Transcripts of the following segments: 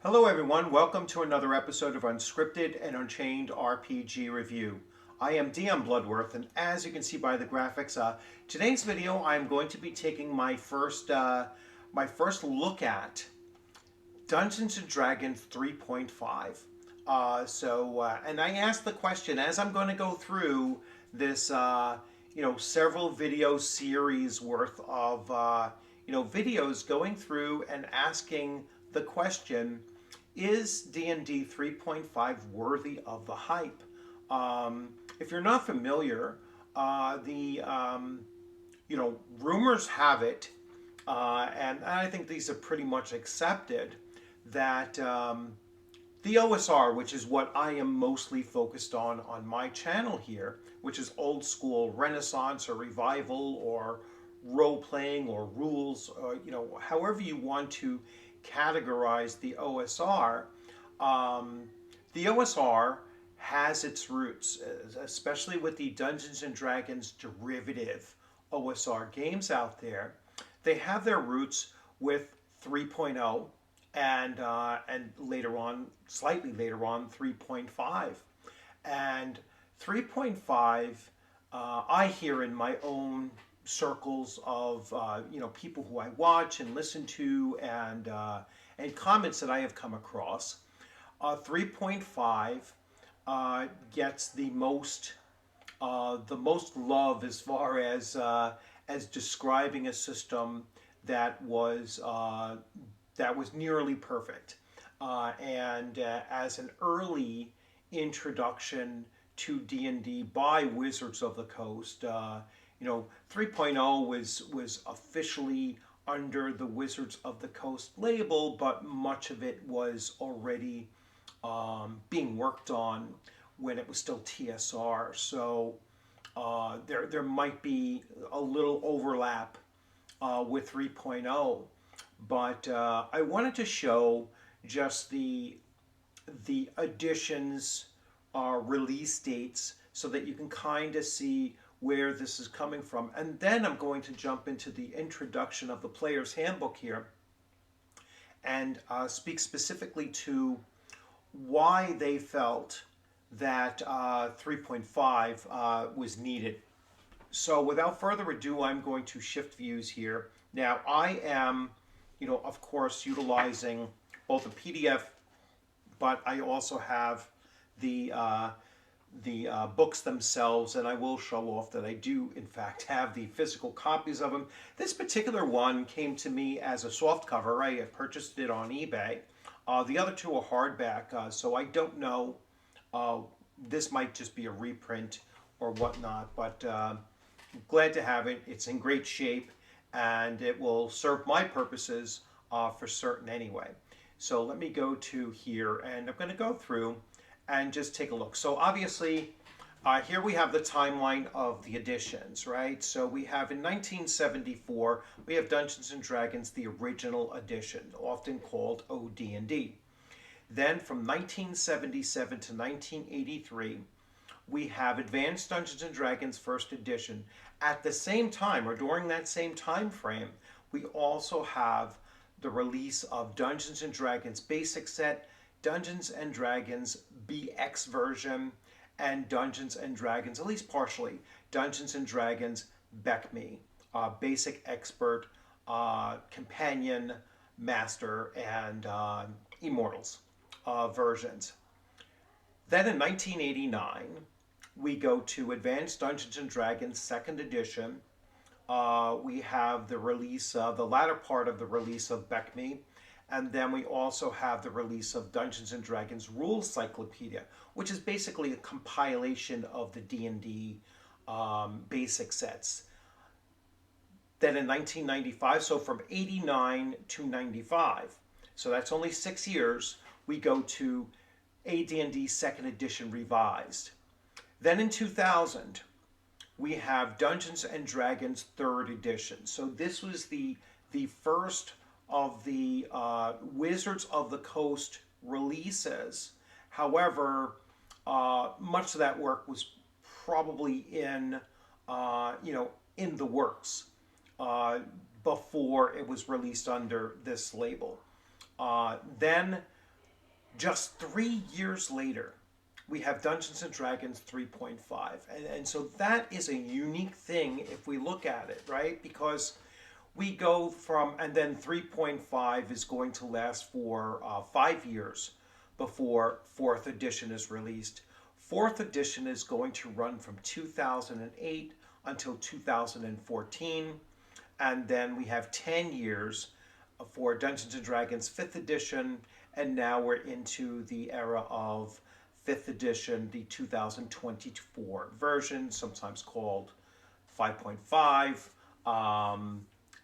Hello everyone, welcome to another episode of Unscripted and Unchained RPG Review. I am DM Bloodworth, and as you can see by the graphics, today's video I'm going to be taking my first look at Dungeons and Dragons 3.5. And I asked the question as I'm going to go through this, several video series worth of, videos going through and asking the question, is D&D 3.5 worthy of the hype? If you're not familiar, the rumors have it, and I think these are pretty much accepted, that the OSR, which is what I am mostly focused on my channel here, which is old school Renaissance or revival or role playing or rules, or however you want to categorize the OSR. The OSR has its roots, especially with the Dungeons and Dragons derivative OSR games out there. They have their roots with 3.0 and later on, slightly later on, 3.5. And 3.5, I hear in my own circles of people who I watch and listen to, and comments that I have come across. 3.5 gets the most love as far as describing a system that was nearly perfect, and as an early introduction to D&D by Wizards of the Coast. 3.0 was officially under the Wizards of the Coast label, but much of it was already being worked on when it was still TSR. So there might be a little overlap with 3.0, but I wanted to show just the additions, release dates, so that you can kind of see where this is coming from. And then I'm going to jump into the introduction of the player's handbook here and speak specifically to why they felt that 3.5 was needed. So without further ado, I'm going to shift views here. Now I am, of course, utilizing both a PDF, but I also have the books themselves, and I will show off that I do in fact have the physical copies of them. This particular one came to me as a soft cover. I purchased it on eBay. The other two are hardback, so I don't know. This might just be a reprint or whatnot, but glad to have it. It's in great shape, and it will serve my purposes for certain anyway. So let me go to here, and I'm going to go through and just take a look. So obviously, here we have the timeline of the editions, right? So we have in 1974, we have Dungeons and Dragons, the original edition, often called OD&D. Then from 1977 to 1983, we have Advanced Dungeons and Dragons First Edition. At the same time, or during that same time frame, we also have the release of Dungeons and Dragons Basic Set, Dungeons and Dragons BX version, and Dungeons and Dragons, at least partially, Dungeons and Dragons BECME, Basic Expert, Companion, Master, and Immortals versions. Then in 1989, we go to Advanced Dungeons and Dragons Second Edition. We have the release, the latter part of the release of BECME, and then we also have the release of Dungeons and Dragons Rules Cyclopedia, which is basically a compilation of the D&D basic sets. Then in 1995, so from 89 to 95, so that's only 6 years, we go to AD&D Second Edition Revised. Then in 2000, we have Dungeons and Dragons Third Edition. So this was the first of the Wizards of the Coast releases. However, much of that work was probably in the works before it was released under this label. Then Just 3 years later, we have Dungeons and Dragons 3.5. And so that is a unique thing if we look at it, right? Because we go from, and then 3.5 is going to last for 5 years before fourth edition is released. Fourth edition is going to run from 2008 until 2014. And then we have 10 years for Dungeons and Dragons 5th edition. And now we're into the era of 5th edition, the 2024 version, sometimes called 5.5.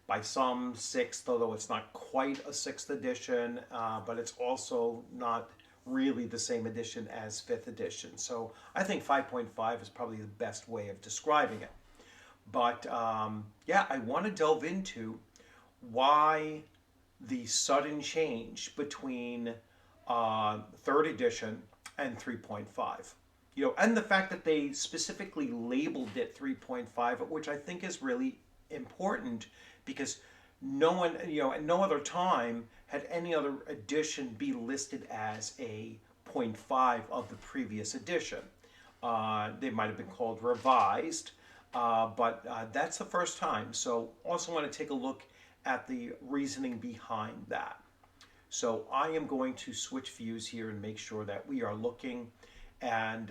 By some 6th, although it's not quite a 6th edition, but it's also not really the same edition as 5th edition. So I think 5.5 is probably the best way of describing it. But yeah, I want to delve into why the sudden change between 3rd edition and 3.5. And the fact that they specifically labeled it 3.5, which I think is really important because no one, at no other time had any other edition be listed as a 0.5 of the previous edition. They might have been called revised, but that's the first time. So also want to take a look at the reasoning behind that. So I am going to switch views here and make sure that we are looking. And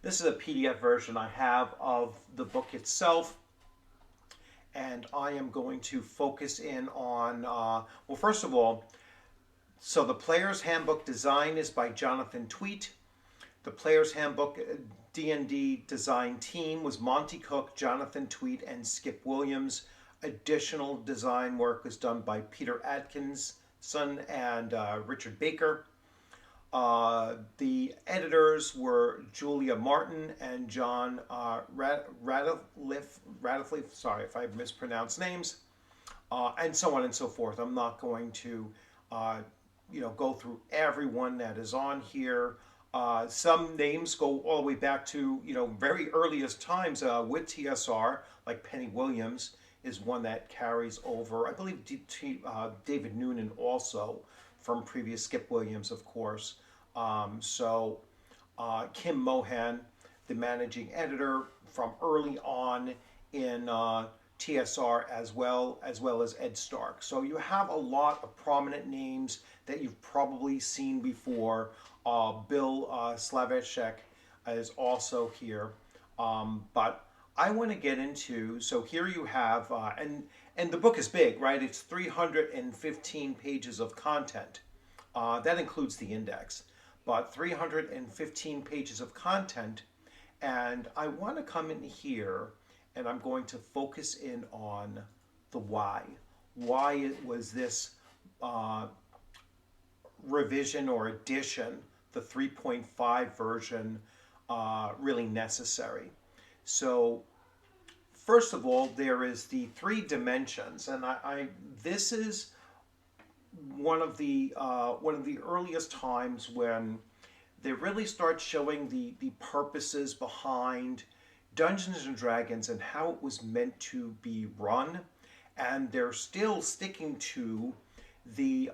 this is a PDF version I have of the book itself. And I am going to focus in on, well, first of all, so the Player's Handbook design is by Jonathan Tweet. The Player's Handbook D&D design team was Monty Cook, Jonathan Tweet, and Skip Williams. Additional design work was done by Peter Atkinson and Richard Baker. The editors were Julia Martin and John Radcliffe, sorry if I mispronounced names, and so on and so forth. I'm not going to, go through everyone that is on here. Some names go all the way back to, very earliest times with TSR, like Penny Williams is one that carries over. I believe David Noonan also from previous Skip Williams, of course. Kim Mohan, the managing editor from early on in TSR as well as Ed Stark. So you have a lot of prominent names that you've probably seen before. Bill Slavechek is also here. But I want to get into, so here you have, and the book is big, right? It's 315 pages of content. That includes the index, but 315 pages of content. And I want to come in here and I'm going to focus in on the why. Why it was this revision or addition, the 3.5 version, really necessary. So first of all, there is the 3 dimensions, and this is one of the earliest times when they really start showing the purposes behind Dungeons and Dragons and how it was meant to be run, and they're still sticking to the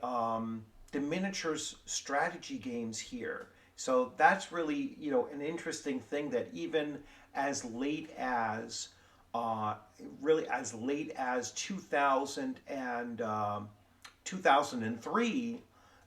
miniatures strategy games here. So that's really an interesting thing that even as late as 2000 and 2003,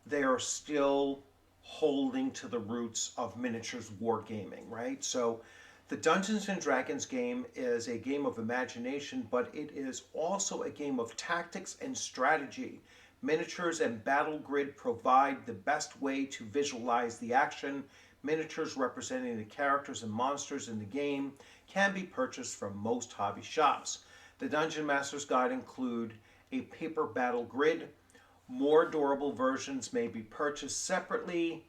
they are still holding to the roots of miniatures wargaming, right? So the Dungeons and Dragons game is a game of imagination, but it is also a game of tactics and strategy. Miniatures and battle grid provide the best way to visualize the action. Miniatures representing the characters and monsters in the game can be purchased from most hobby shops. The Dungeon Master's Guide include a paper battle grid. More durable versions may be purchased separately.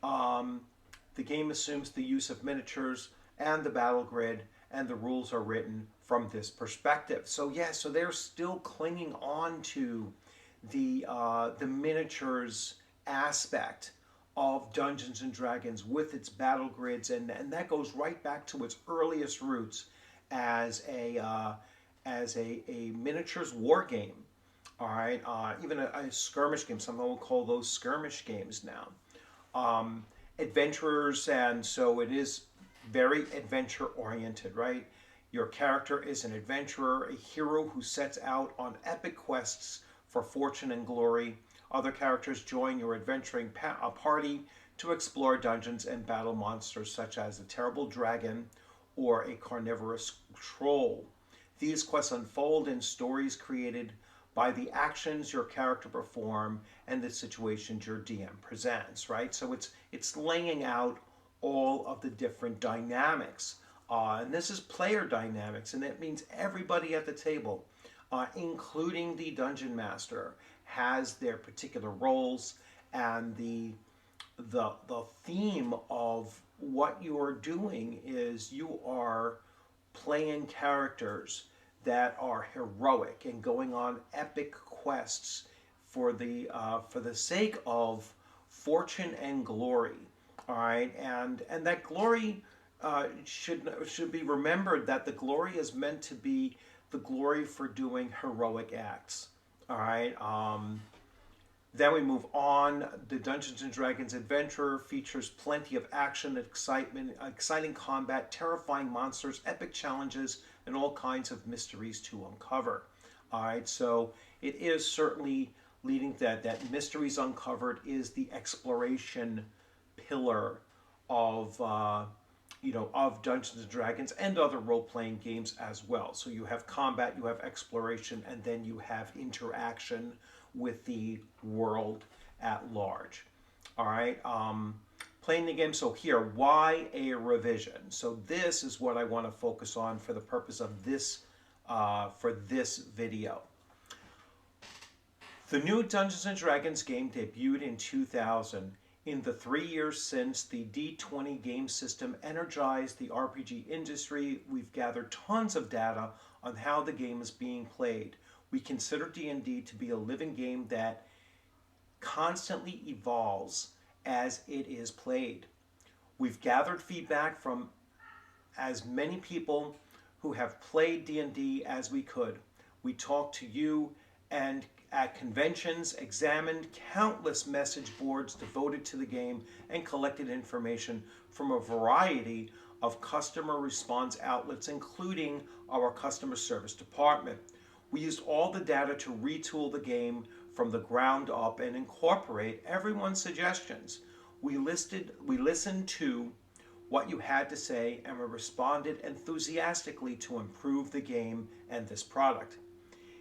The game assumes the use of miniatures and the battle grid, and the rules are written from this perspective. So yeah, so they're still clinging on to the miniatures aspect of Dungeons and Dragons with its battle grids, and that goes right back to its earliest roots as a miniatures war game. All right, even a skirmish game. Some will call those skirmish games now. adventurers, and so it is very adventure oriented, right? Your character is an adventurer, a hero who sets out on epic quests for fortune and glory. Other characters join your adventuring party to explore dungeons and battle monsters such as a terrible dragon or a carnivorous troll. These quests unfold in stories created by the actions your character perform and the situations your DM presents, right? So it's laying out all of the different dynamics. And this is player dynamics, and that means everybody at the table, including the dungeon master, has their particular roles, and the theme of what you are doing is you are playing characters that are heroic and going on epic quests for the sake of fortune and glory. All right, and that glory should be remembered, that the glory is meant to be the glory for doing heroic acts. All right. Then we move on. The Dungeons and Dragons Adventure features plenty of action, excitement, exciting combat, terrifying monsters, epic challenges, and all kinds of mysteries to uncover. All right, so it is certainly leading that mysteries uncovered is the exploration pillar of of Dungeons and Dragons and other role-playing games as well. So you have combat, you have exploration, and then you have interaction with the world at large. All right, playing the game. So here, why a revision? So this is what I want to focus on for the purpose of this for this video. The new Dungeons and Dragons game debuted in 2000. In the 3 years since the D20 game system energized the RPG industry, we've gathered tons of data on how the game is being played. We consider D&D to be a living game that constantly evolves as it is played. We've gathered feedback from as many people who have played D&D as we could. We talked to you and at conventions, examined countless message boards devoted to the game, and collected information from a variety of customer response outlets, including our customer service department. We used all the data to retool the game from the ground up and incorporate everyone's suggestions. We listened to what you had to say, and we responded enthusiastically to improve the game and this product.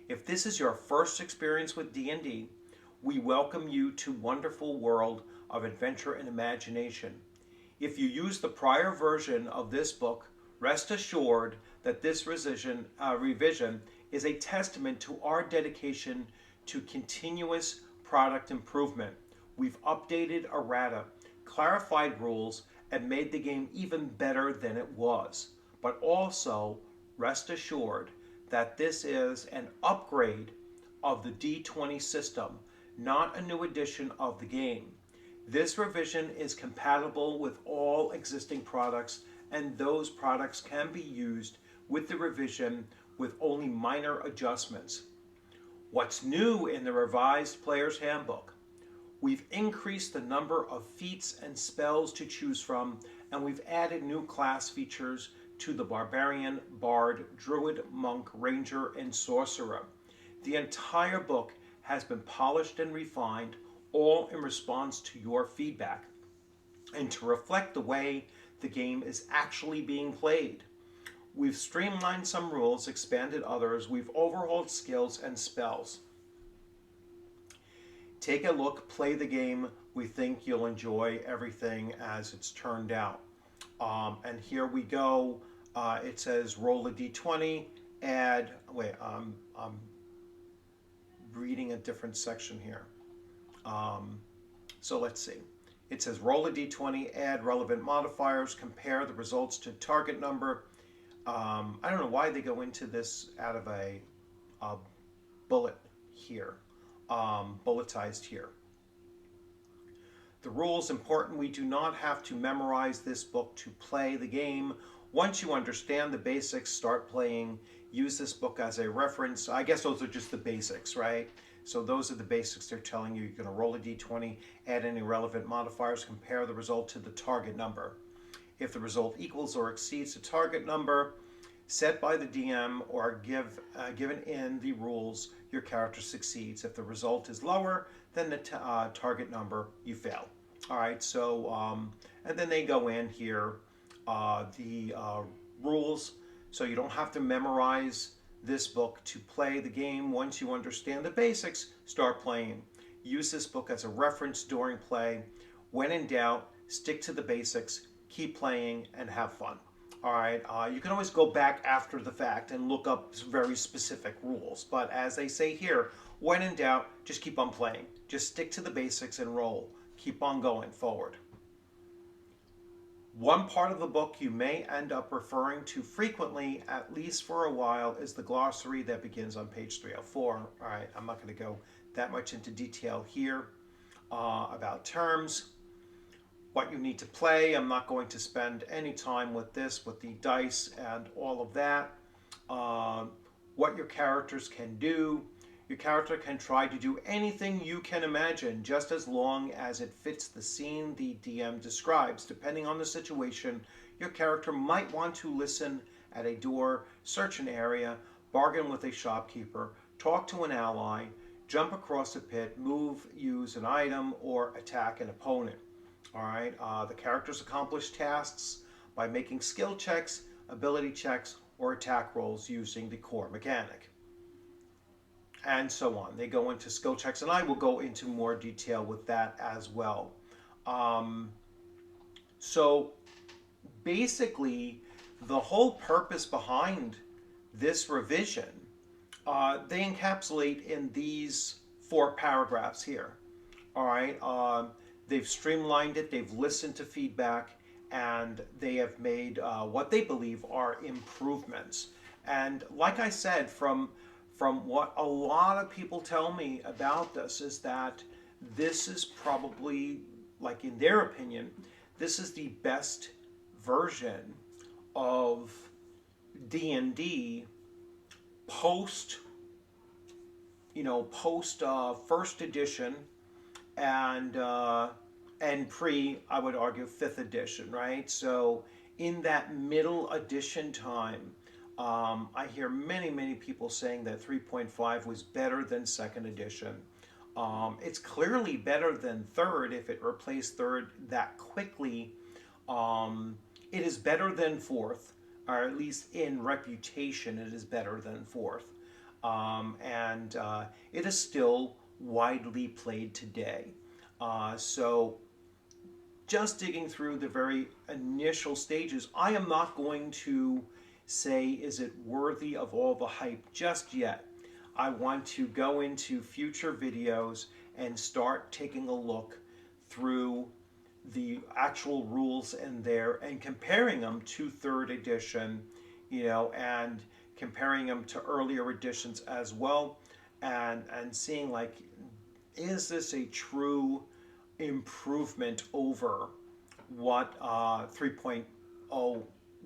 If this is your first experience with D&D, we welcome you to wonderful world of adventure and imagination. If you use the prior version of this book, rest assured that this revision is a testament to our dedication to continuous product improvement. We've updated errata, clarified rules, and made the game even better than it was. But also, rest assured that this is an upgrade of the D20 system, not a new edition of the game. This revision is compatible with all existing products, and those products can be used with the revision with only minor adjustments. What's new in the revised Player's Handbook? We've increased the number of feats and spells to choose from, and we've added new class features to the Barbarian, Bard, Druid, Monk, Ranger, and Sorcerer. The entire book has been polished and refined, all in response to your feedback, and to reflect the way the game is actually being played. We've streamlined some rules, expanded others, we've overhauled skills and spells. Take a look, play the game. We think you'll enjoy everything as it's turned out. And here we go. It says roll a d20, add, wait, I'm reading a different section here. So let's see. It says roll a d20, add relevant modifiers, compare the results to target number. I don't know why they go into this out of a bullet here, bulletized here. The rules important. We do not have to memorize this book to play the game. Once you understand the basics, start playing. Use this book as a reference. I guess those are just the basics, right? So those are the basics they're telling you. You're going to roll a d20, add any relevant modifiers, compare the result to the target number. If the result equals or exceeds the target number set by the DM or given in the rules, your character succeeds. If the result is lower than the target number, you fail. All right, so, and then they go in here, the rules, so you don't have to memorize this book to play the game. Once you understand the basics, start playing. Use this book as a reference during play. When in doubt, stick to the basics, keep playing, and have fun. All right, you can always go back after the fact and look up very specific rules. But as they say here, when in doubt, just keep on playing. Just stick to the basics and roll. Keep on going forward. One part of the book you may end up referring to frequently, at least for a while, is the glossary that begins on page 304. All right, I'm not going to go that much into detail here about terms, what you need to play. I'm not going to spend any time with this, with the dice and all of that. What your characters can do. Your character can try to do anything you can imagine, just as long as it fits the scene the DM describes. Depending on the situation, your character might want to listen at a door, search an area, bargain with a shopkeeper, talk to an ally, jump across a pit, move, use an item, or attack an opponent. All right, the characters accomplish tasks by making skill checks, ability checks, or attack rolls using the core mechanic. And so on. They go into skill checks, and I will go into more detail with that as well. So basically, the whole purpose behind this revision, they encapsulate in these 4 paragraphs here. All right. They've streamlined it, they've listened to feedback, and they have made what they believe are improvements. And like I said, from what a lot of people tell me about this, is that this is probably, like in their opinion, this is the best version of D&D post first edition and pre, I would argue, 5th edition, right? So in that middle edition time, I hear many people saying that 3.5 was better than 2nd edition. It's clearly better than 3rd if it replaced 3rd that quickly. It is better than 4th, or at least in reputation it is better than 4th. And it is still widely played today. So just digging through the very initial stages, I am not going to say, is it worthy of all the hype just yet. I want to go into future videos and start taking a look through the actual rules in there and comparing them to 3rd edition, and comparing them to earlier editions as well, and seeing, like, is this a true improvement over what 3.0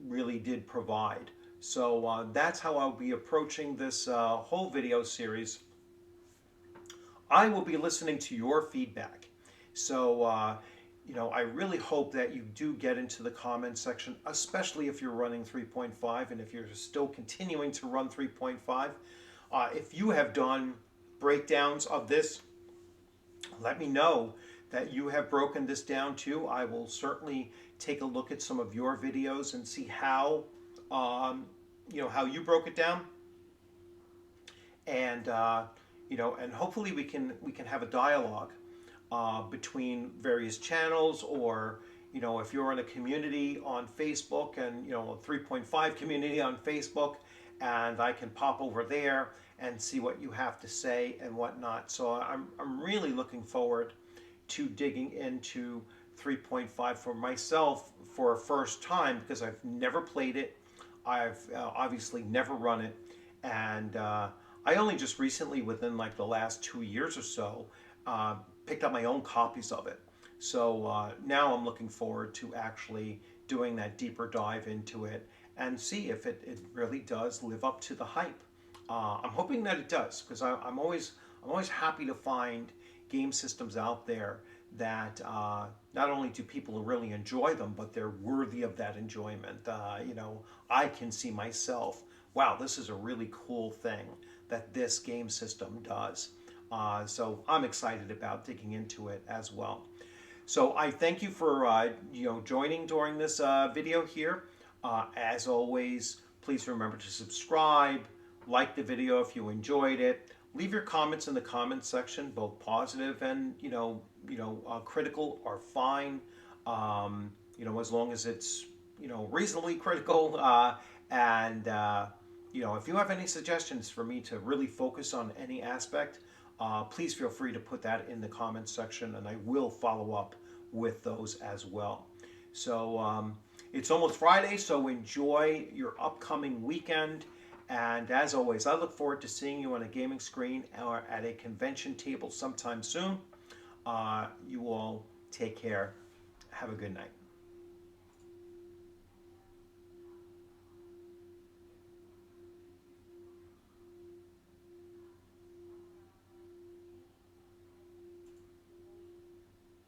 really did provide. So that's how I'll be approaching this whole video series. I will be listening to your feedback. So, I really hope that you do get into the comment section, especially if you're running 3.5 and if you're still continuing to run 3.5. If you have done breakdowns of this, let me know that you have broken this down too. I will certainly take a look at some of your videos and see how you broke it down, and and hopefully we can have a dialogue between various channels, or if you're in a community on Facebook, and a 3.5 community on Facebook, and I can pop over there and see what you have to say and whatnot. So I'm really looking forward to digging into 3.5 for myself for a first time, because I've never played it. I've obviously never run it, and I only just recently, within like the last 2 years or so, picked up my own copies of it. So now I'm looking forward to actually doing that deeper dive into it and see if it really does live up to the hype. I'm hoping that it does, because I'm always I'm always happy to find game systems out there that not only do people really enjoy them, but they're worthy of that enjoyment. I can see myself, wow, this is a really cool thing that this game system does. So I'm excited about digging into it as well. So I thank you for joining during this video here. As always, please remember to subscribe, like the video if you enjoyed it. Leave your comments in the comments section, both positive and critical are fine. As long as it's reasonably critical. If you have any suggestions for me to really focus on any aspect, please feel free to put that in the comments section, and I will follow up with those as well. So it's almost Friday, so enjoy your upcoming weekend. And as always, I look forward to seeing you on a gaming screen or at a convention table sometime soon. You all take care. Have a good night.